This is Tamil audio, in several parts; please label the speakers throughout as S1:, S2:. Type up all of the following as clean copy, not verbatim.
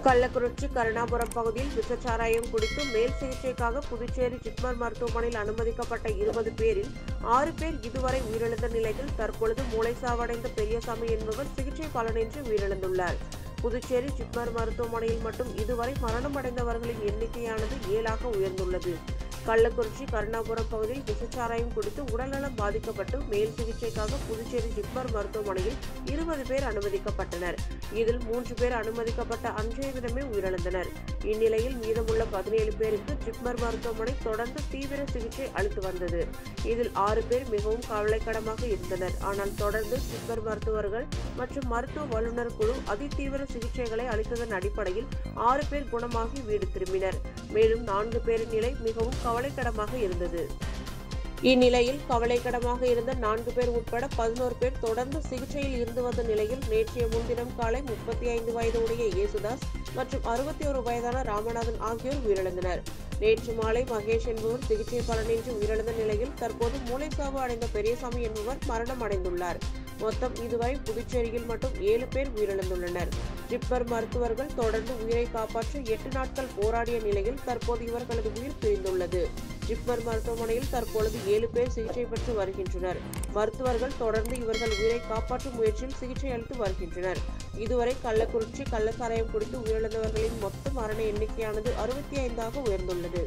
S1: கள்ளக்குறிச்சி கருணாபுரம் பகுதியில் விஷச்சாராயம் குடித்து மேல் சிகிச்சைக்காக புதுச்சேரி ஜிப்மர் மருத்துவமனையில் அனுமதிக்கப்பட்ட 20 பேரில் 6 பேர் இதுவரை உயிரிழந்த நிலையில் தற்பொழுது மூளைசாவடைந்த பெரியசாமி என்பவர் சிகிச்சை பலனின்றி உயிரிழந்துள்ளார். புதுச்சேரி ஜிப்மர் மருத்துவமனையில் மட்டும் இதுவரை மரணமடைந்தவர்களின் எண்ணிக்கையானது 7ஆக உயர்ந்துள்ளது. கள்ளக்குறிச்சி கருணாபுரம் பகுதியில் விஷச்சாராயம் குடித்து உடல்நலம் பாதிக்கப்பட்டு மேல் சிகிச்சைக்காக புதுச்சேரி ஜிப்மர் மருத்துவமனையில் 20 பேர் அனுமதிக்கப்பட்டனர். இதில் 3 பேர் அனுமதிக்கப்பட்ட அன்றைய தினமே உயிரிழந்தனர். இந்நிலையில் மீதமுள்ள 17 பேருக்கு ஜிப்மர் மருத்துவமனை தொடர்ந்து தீவிர சிகிச்சை அளித்து வந்தது. இதில் 6 பேர் மிகவும் கவலைக்கிடமாக இருந்தனர். ஆனால் தொடர்ந்து ஜிப்மர் மருத்துவர்கள் மற்றும் மருத்துவ வல்லுநர் குழு அதிதீவிர சிகிச்சைகளை அளித்ததன் அடிப்படையில் 6 பேர் குணமாகி வீடு திரும்பினர். மேலும் 4 பேரின் நிலை மிகவும் கவலைக்கிடமாக இருந்தது. இந்நிலையில் கவலைக்கிடமாக இருந்த 4 பேர் உட்பட 11 பேர் தொடர்ந்து சிகிச்சையில் இருந்து வந்த நிலையில் நேற்றைய முன்தினம் காலை 35 வயது உடைய இயேசுதாஸ் மற்றும் 61 வயதான ராமநாதன் ஆகியோர் உயிரிழந்தனர். நேற்று மாலை மகேஷ் என்பவர் சிகிச்சை பலனின்றி உயிரிழந்த நிலையில் தற்போது மூளைசாவு அடைந்த பெரியசாமி என்பவர் மரணம் அடைந்துள்ளார். மொத்தம் இதுவரை புதுச்சேரியில் மட்டும் 7 பேர் உயிரிழந்துள்ளனர். ஜிப்மர் மருத்துவர்கள் தொடர்ந்து உயிரை காப்பாற்ற 8 நாட்கள் போராடிய நிலையில் தற்போது இவர்களது உயிர் பிரிந்துள்ளது. ஜிப்மர் மருத்துவமனையில் தற்பொழுது 7 பேர் சிகிச்சை பெற்று வருகின்றனர். மருத்துவர்கள் தொடர்ந்து இவர்கள் உயிரை காப்பாற்றும் முயற்சியில் சிகிச்சை அளித்து வருகின்றனர். இதுவரை கள்ளக்குறிச்சி கள்ளச்சாராயம் குடித்து உயிரிழந்தவர்களின் மொத்த மரண எண்ணிக்கையானது 65ஆக உயர்ந்துள்ளது.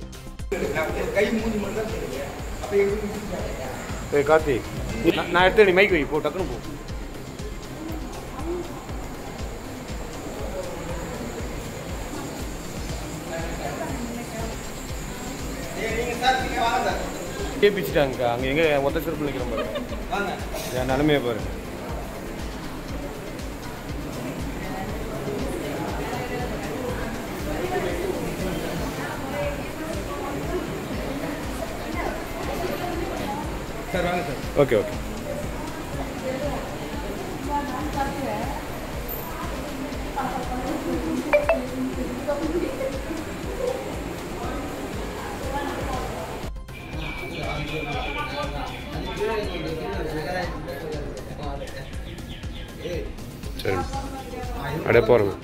S2: நான் எடுத்து மைக் வை போ டக்குன்னு போ. கேப்பிச்சுட்டாங்க அங்கே எங்கே ஒத்த சிறப்பு நிற்கிற பாருங்க என் நிலமையை பாருங்க. சார் வாங்க சார். Okay okay. சரி அப்படியே போகிறோம்.